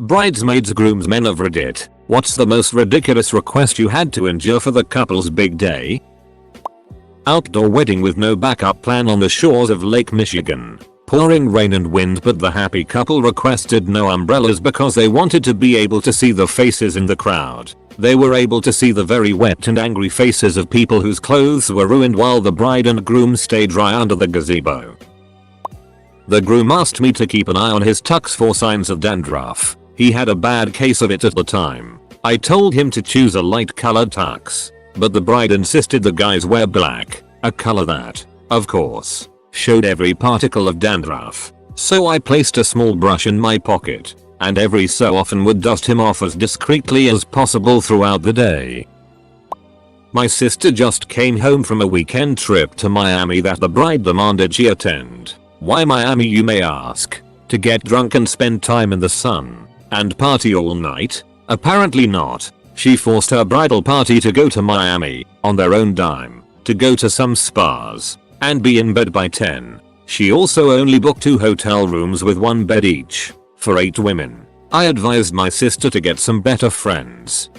Bridesmaids groomsmen of Reddit, what's the most ridiculous request you had to endure for the couple's big day? Outdoor wedding with no backup plan on the shores of Lake Michigan. Pouring rain and wind, but the happy couple requested no umbrellas because they wanted to be able to see the faces in the crowd. They were able to see the very wet and angry faces of people whose clothes were ruined while the bride and groom stayed dry under the gazebo. The groom asked me to keep an eye on his tux for signs of dandruff. He had a bad case of it at the time. I told him to choose a light colored tux, but the bride insisted the guys wear black, a color that, of course, showed every particle of dandruff. So I placed a small brush in my pocket, and every so often would dust him off as discreetly as possible throughout the day. My sister just came home from a weekend trip to Miami that the bride demanded she attend. Why Miami, you may ask? To get drunk and spend time in the sun and party all night? Apparently not. She forced her bridal party to go to Miami on their own dime, to go to some spas, and be in bed by 10. She also only booked 2 hotel rooms with 1 bed each, for 8 women. I advised my sister to get some better friends.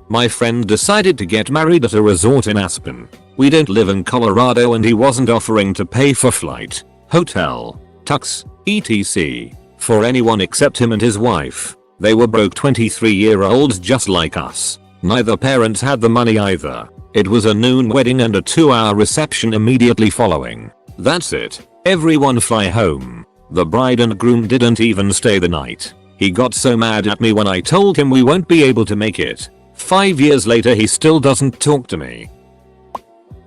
My friend decided to get married at a resort in Aspen. We don't live in Colorado and he wasn't offering to pay for flight, hotel, tux, etc. for anyone except him and his wife. They were broke 23-year-olds just like us. Neither parents had the money either. It was a noon wedding and a 2-hour reception immediately following. That's it. Everyone fly home. The bride and groom didn't even stay the night. He got so mad at me when I told him we won't be able to make it. 5 years later he still doesn't talk to me.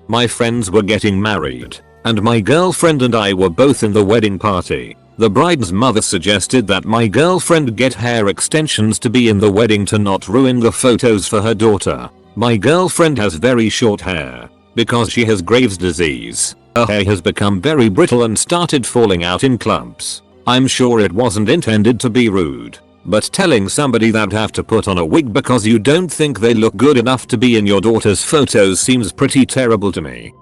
My friends were getting married, and my girlfriend and I were both in the wedding party. The bride's mother suggested that my girlfriend get hair extensions to be in the wedding to not ruin the photos for her daughter. My girlfriend has very short hair because she has Graves' disease. Her hair has become very brittle and started falling out in clumps. I'm sure it wasn't intended to be rude, but telling somebody that have to put on a wig because you don't think they look good enough to be in your daughter's photos seems pretty terrible to me.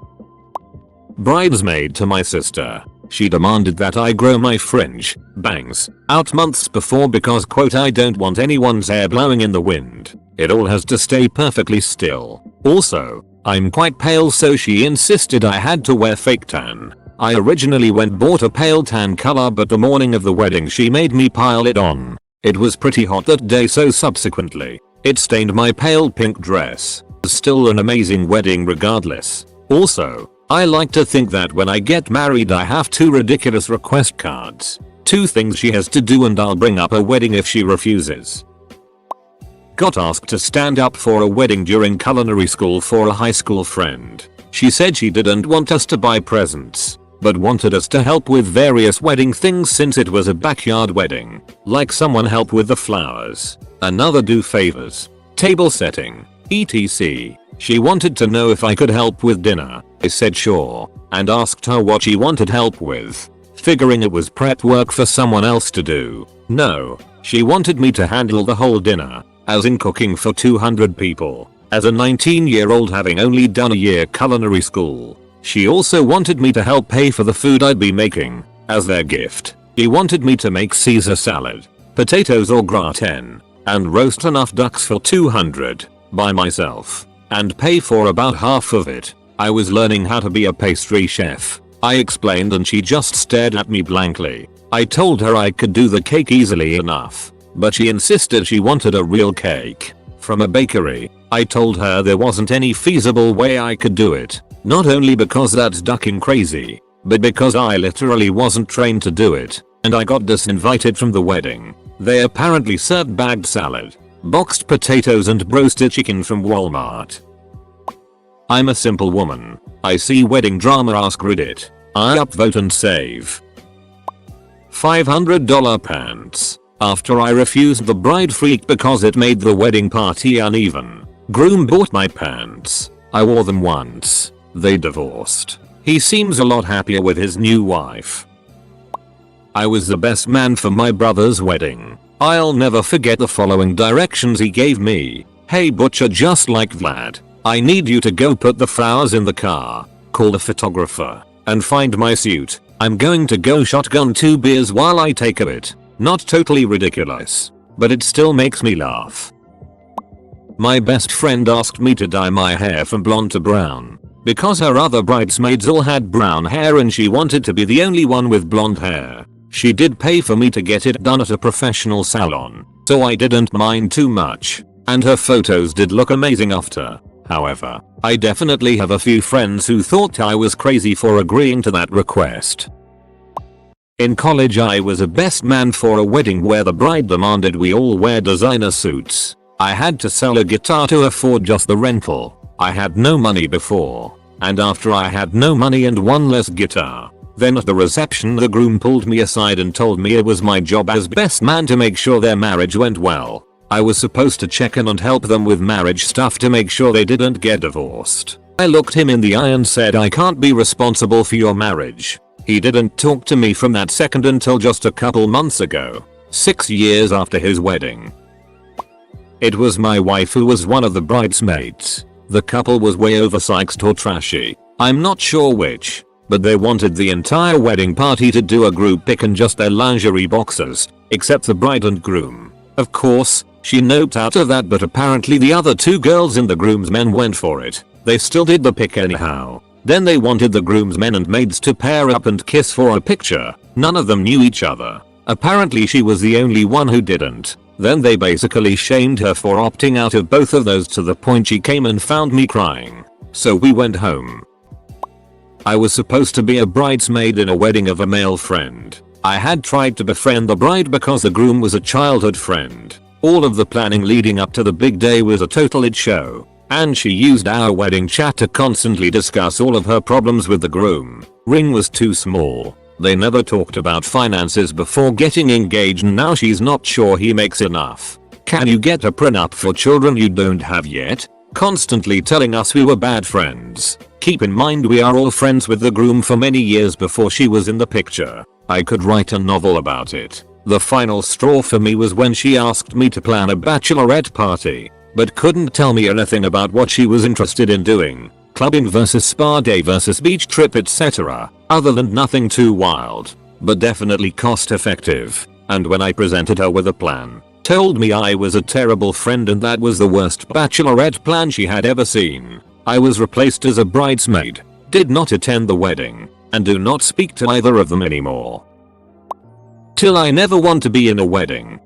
Bridesmaid to my sister. She demanded that I grow my fringe, bangs, out months before because quote I don't want anyone's hair blowing in the wind. It all has to stay perfectly still. Also, I'm quite pale so she insisted I had to wear fake tan. I originally bought a pale tan color but the morning of the wedding she made me pile it on. It was pretty hot that day so subsequently, it stained my pale pink dress. Still an amazing wedding regardless. Also, I like to think that when I get married I have 2 ridiculous request cards. 2 things she has to do and I'll bring up a wedding if she refuses. Got asked to stand up for a wedding during culinary school for a high school friend. She said she didn't want us to buy presents, but wanted us to help with various wedding things since it was a backyard wedding. Like someone help with the flowers, another do favors, table setting, etc. She wanted to know if I could help with dinner. I said sure, and asked her what she wanted help with, figuring it was prep work for someone else to do. No, she wanted me to handle the whole dinner, as in cooking for 200 people. As a 19-year-old having only done a year culinary school, she also wanted me to help pay for the food I'd be making. As their gift, she wanted me to make Caesar salad, potatoes or gratin, and roast enough ducks for 200 by myself, and pay for about half of it. I was learning how to be a pastry chef. I explained and she just stared at me blankly. I told her I could do the cake easily enough, but she insisted she wanted a real cake from a bakery. I told her there wasn't any feasible way I could do it, not only because that's ducking crazy, but because I literally wasn't trained to do it, and I got disinvited from the wedding. They apparently served bagged salad, boxed potatoes and roasted chicken from Walmart. I'm a simple woman. I see wedding drama, ask Reddit. I upvote and save. $500 pants. After I refused the bride freak because it made the wedding party uneven, groom bought my pants. I wore them once. They divorced. He seems a lot happier with his new wife. I was the best man for my brother's wedding. I'll never forget the following directions he gave me. Hey butcher, just like Vlad, I need you to go put the flowers in the car, call the photographer, and find my suit. I'm going to go shotgun 2 beers while I take a bit. Not totally ridiculous, but it still makes me laugh. My best friend asked me to dye my hair from blonde to brown because her other bridesmaids all had brown hair and she wanted to be the only one with blonde hair. She did pay for me to get it done at a professional salon, so I didn't mind too much, and her photos did look amazing after. However, I definitely have a few friends who thought I was crazy for agreeing to that request. In college I was a best man for a wedding where the bride demanded we all wear designer suits. I had to sell a guitar to afford just the rental. I had no money before, and after I had no money and one less guitar. Then at the reception the groom pulled me aside and told me it was my job as best man to make sure their marriage went well. I was supposed to check in and help them with marriage stuff to make sure they didn't get divorced. I looked him in the eye and said I can't be responsible for your marriage. He didn't talk to me from that second until just a couple months ago, 6 years after his wedding. It was my wife who was one of the bridesmaids. The couple was way oversexed or trashy, I'm not sure which, but they wanted the entire wedding party to do a group pic in just their lingerie boxers, except the bride and groom. Of course, she noped out of that, but apparently the other two girls and the groomsmen went for it. They still did the pic anyhow. Then they wanted the groomsmen and maids to pair up and kiss for a picture. None of them knew each other. Apparently she was the only one who didn't. Then they basically shamed her for opting out of both of those to the point she came and found me crying. So we went home. I was supposed to be a bridesmaid in a wedding of a male friend. I had tried to befriend the bride because the groom was a childhood friend. All of the planning leading up to the big day was a total shit show. And she used our wedding chat to constantly discuss all of her problems with the groom. Ring was too small. They never talked about finances before getting engaged and now she's not sure he makes enough. Can you get a prenup for children you don't have yet? Constantly telling us we were bad friends. Keep in mind we are all friends with the groom for many years before she was in the picture. I could write a novel about it. The final straw for me was when she asked me to plan a bachelorette party, but couldn't tell me anything about what she was interested in doing. Clubbing versus spa day versus beach trip, etc. Other than nothing too wild, but definitely cost effective. And when I presented her with a plan, told me I was a terrible friend and that was the worst bachelorette plan she had ever seen. I was replaced as a bridesmaid, did not attend the wedding, and do not speak to either of them anymore. Till I never want to be in a wedding.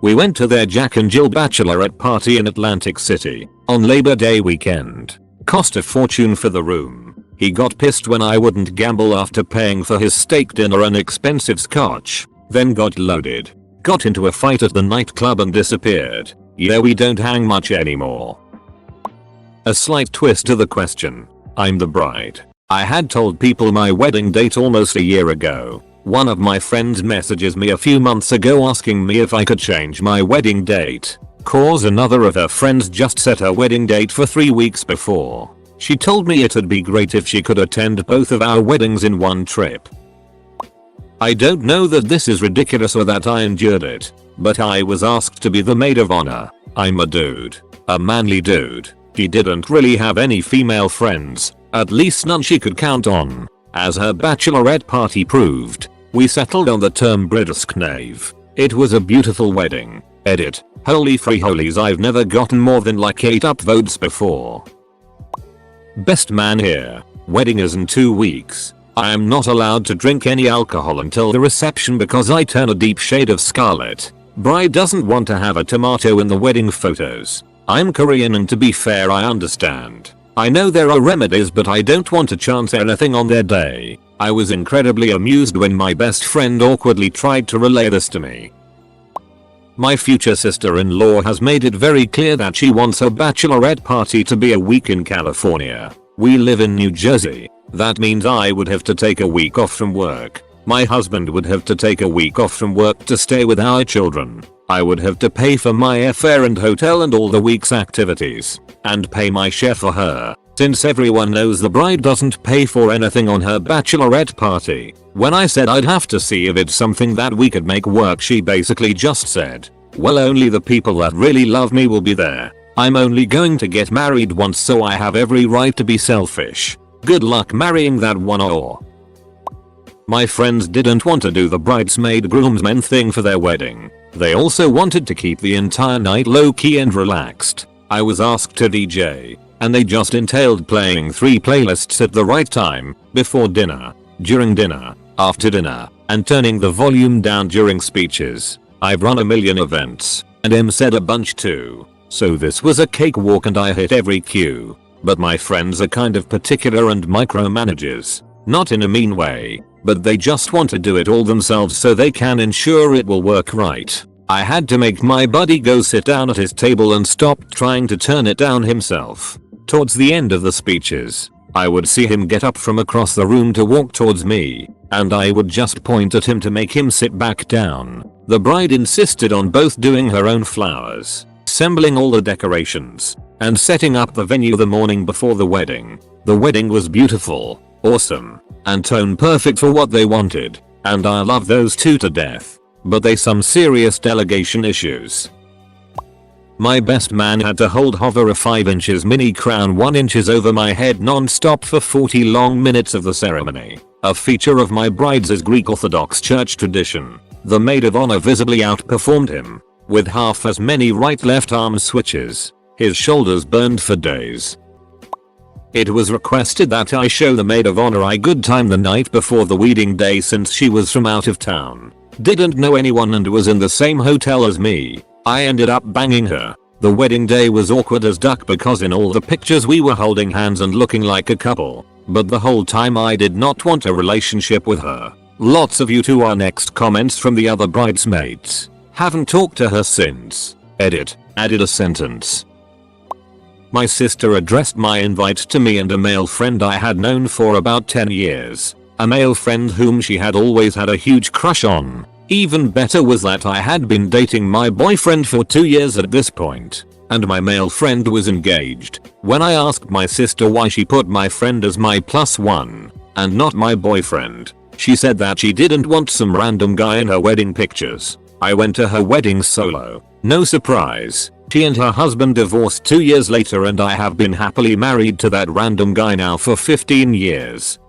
We went to their Jack and Jill bachelorette party in Atlantic City on Labor Day weekend. Cost a fortune for the room. He got pissed when I wouldn't gamble after paying for his steak dinner and expensive scotch. Then got loaded. Got into a fight at the nightclub and disappeared. Yeah, we don't hang much anymore. A slight twist to the question. I'm the bride. I had told people my wedding date almost a year ago. One of my friends messages me a few months ago asking me if I could change my wedding date. Cause another of her friends just set her wedding date for 3 weeks before. She told me it'd be great if she could attend both of our weddings in one trip. I don't know that this is ridiculous or that I endured it, but I was asked to be the maid of honor. I'm a dude. A manly dude. She didn't really have any female friends, at least none she could count on. As her bachelorette party proved, we settled on the term Bridesmaids. It was a beautiful wedding. Edit. Holy free holies, I've never gotten more than like 8 upvotes before. Best man here. Wedding is in 2 weeks. I am not allowed to drink any alcohol until the reception because I turn a deep shade of scarlet. Bride doesn't want to have a tomato in the wedding photos. I'm Korean and to be fair I understand. I know there are remedies but I don't want to chance anything on their day. I was incredibly amused when my best friend awkwardly tried to relay this to me. My future sister-in-law has made it very clear that she wants her bachelorette party to be a week in California. We live in New Jersey. That means I would have to take a week off from work. My husband would have to take a week off from work to stay with our children. I would have to pay for my airfare and hotel and all the week's activities. And pay my chef for her. Since everyone knows the bride doesn't pay for anything on her bachelorette party. When I said I'd have to see if it's something that we could make work, she basically just said, well, only the people that really love me will be there. I'm only going to get married once, so I have every right to be selfish. Good luck marrying that one or. My friends didn't want to do the bridesmaid groomsmen thing for their wedding. They also wanted to keep the entire night low-key and relaxed. I was asked to DJ, and they just entailed playing 3 playlists at the right time, before dinner, during dinner, after dinner, and turning the volume down during speeches. I've run a million events, and M said a bunch too. So this was a cakewalk and I hit every cue. But my friends are kind of particular and micromanagers. Not in a mean way, but they just want to do it all themselves so they can ensure it will work right. I had to make my buddy go sit down at his table and stop trying to turn it down himself. Towards the end of the speeches, I would see him get up from across the room to walk towards me, and I would just point at him to make him sit back down. The bride insisted on both doing her own flowers, assembling all the decorations, and setting up the venue the morning before the wedding. The wedding was beautiful, awesome, and tone perfect for what they wanted, and I love those two to death. But they some serious delegation issues. My best man had to hover a 5 inches mini crown 1 inches over my head non-stop for 40 long minutes of the ceremony. A feature of my bride's Greek Orthodox Church tradition. The maid of honor visibly outperformed him, with half as many right-left arm switches. His shoulders burned for days. It was requested that I show the maid of honor a good time the night before the wedding day since she was from out of town. Didn't know anyone and was in the same hotel as me. I ended up banging her. The wedding day was awkward as duck because in all the pictures we were holding hands and looking like a couple. But the whole time I did not want a relationship with her. Lots of you to our next comments from the other bridesmaids. Haven't talked to her since. Edit. Added a sentence. My sister addressed my invite to me and a male friend I had known for about 10 years. A male friend whom she had always had a huge crush on. Even better was that I had been dating my boyfriend for 2 years at this point, and my male friend was engaged. When I asked my sister why she put my friend as my +1, and not my boyfriend, she said that she didn't want some random guy in her wedding pictures. I went to her wedding solo. No surprise, she and her husband divorced 2 years later and I have been happily married to that random guy now for 15 years.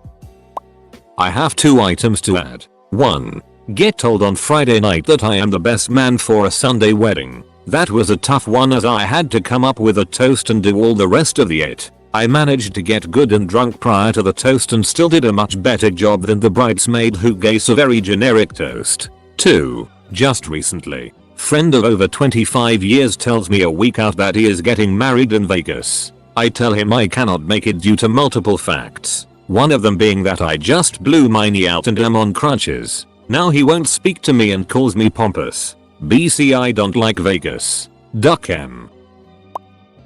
I have 2 items to add. 1. Get told on Friday night that I am the best man for a Sunday wedding. That was a tough one as I had to come up with a toast and do all the rest of it. I managed to get good and drunk prior to the toast and still did a much better job than the bridesmaid who gave a very generic toast. 2. Just recently, friend of over 25 years tells me a week out that he is getting married in Vegas. I tell him I cannot make it due to multiple facts. One of them being that I just blew my knee out and am on crutches. Now he won't speak to me and calls me pompous. BC I don't like Vegas. Duck M.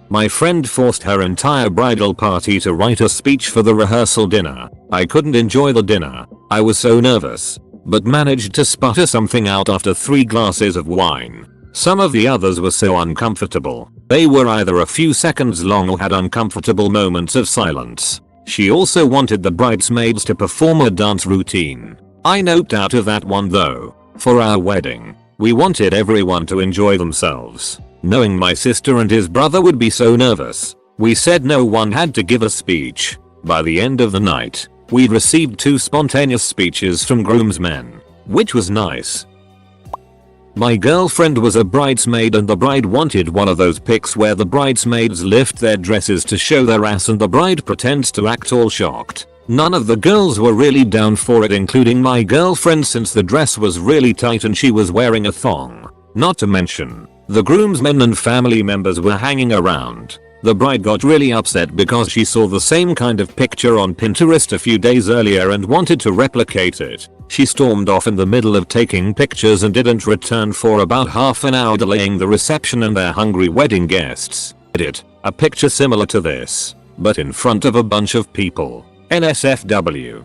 My friend forced her entire bridal party to write a speech for the rehearsal dinner. I couldn't enjoy the dinner. I was so nervous, but managed to sputter something out after 3 glasses of wine. Some of the others were so uncomfortable. They were either a few seconds long or had uncomfortable moments of silence. She also wanted the bridesmaids to perform a dance routine. I noped out of that one though. For our wedding, we wanted everyone to enjoy themselves. Knowing my sister and his brother would be so nervous, we said no one had to give a speech. By the end of the night, we'd received 2 spontaneous speeches from groomsmen, which was nice. My girlfriend was a bridesmaid and the bride wanted one of those pics where the bridesmaids lift their dresses to show their ass and the bride pretends to act all shocked. None of the girls were really down for it, including my girlfriend, since the dress was really tight and she was wearing a thong. Not to mention, the groomsmen and family members were hanging around. The bride got really upset because she saw the same kind of picture on Pinterest a few days earlier and wanted to replicate it. She stormed off in the middle of taking pictures and didn't return for about half an hour, delaying the reception and their hungry wedding guests. Edit. A picture similar to this, but in front of a bunch of people. NSFW.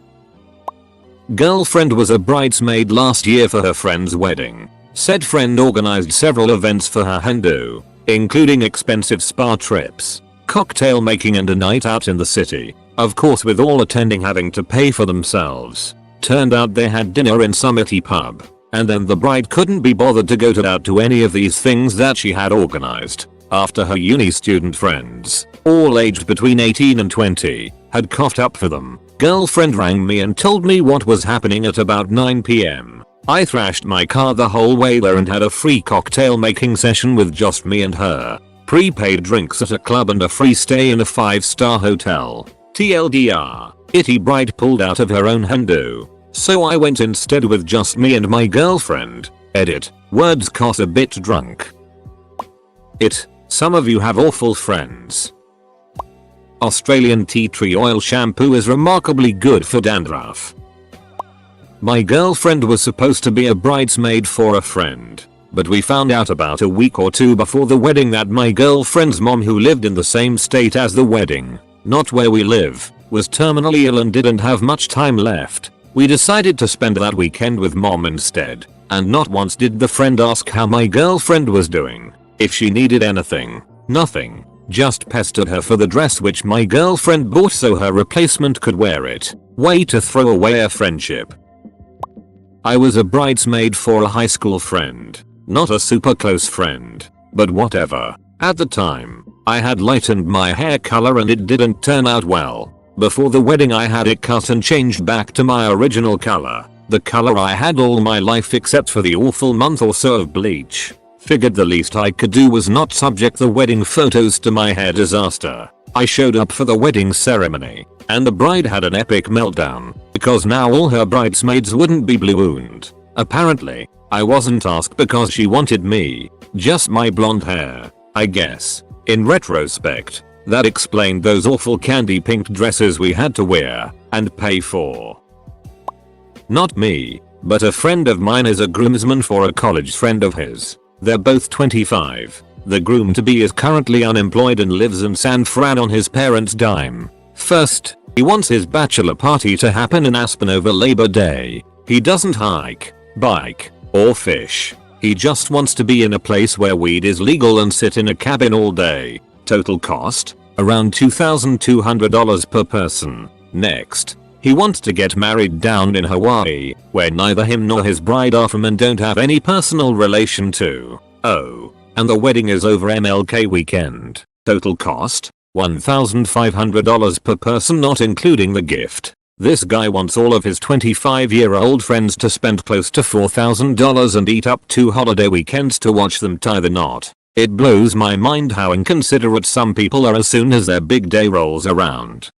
Girlfriend was a bridesmaid last year for her friend's wedding. Said friend organized several events for her Hindu, including expensive spa trips, cocktail making and a night out in the city. Of course, with all attending having to pay for themselves. Turned out they had dinner in some itty pub, and then the bride couldn't be bothered to go out to any of these things that she had organized. After her uni student friends, all aged between 18 and 20, had coughed up for them, girlfriend rang me and told me what was happening at about 9 PM. I thrashed my car the whole way there and had a free cocktail making session with just me and her. Prepaid drinks at a club and a free stay in a 5-star hotel. TLDR, itty bride pulled out of her own hundo. So I went instead with just me and my girlfriend. Edit. Words caught a bit drunk. Some of you have awful friends. Australian tea tree oil shampoo is remarkably good for dandruff. My girlfriend was supposed to be a bridesmaid for a friend, but we found out about a week or two before the wedding that my girlfriend's mom, who lived in the same state as the wedding, not where we live, was terminally ill and didn't have much time left. We decided to spend that weekend with mom instead, and not once did the friend ask how my girlfriend was doing, if she needed anything, nothing. Just pestered her for the dress which my girlfriend bought so her replacement could wear it. Way to throw away a friendship. I was a bridesmaid for a high school friend, not a super close friend, but whatever. At the time, I had lightened my hair color and it didn't turn out well. Before the wedding I had it cut and changed back to my original color, the color I had all my life except for the awful month or so of bleach. Figured the least I could do was not subject the wedding photos to my hair disaster. I showed up for the wedding ceremony, and the bride had an epic meltdown, because now all her bridesmaids wouldn't be ballooned. Apparently, I wasn't asked because she wanted me, just my blonde hair, I guess. In retrospect, that explained those awful candy pink dresses we had to wear, and pay for. Not me, but a friend of mine is a groomsman for a college friend of his. They're both 25. The groom-to-be is currently unemployed and lives in San Fran on his parents' dime. First, he wants his bachelor party to happen in Aspen over Labor Day. He doesn't hike, bike, or fish. He just wants to be in a place where weed is legal and sit in a cabin all day. Total cost? Around $2,200 per person. Next, he wants to get married down in Hawaii, where neither him nor his bride are from and don't have any personal relation to. Oh, and the wedding is over MLK weekend. Total cost? $1,500 per person, not including the gift. This guy wants all of his 25-year-old friends to spend close to $4,000 and eat up 2 holiday weekends to watch them tie the knot. It blows my mind how inconsiderate some people are as soon as their big day rolls around.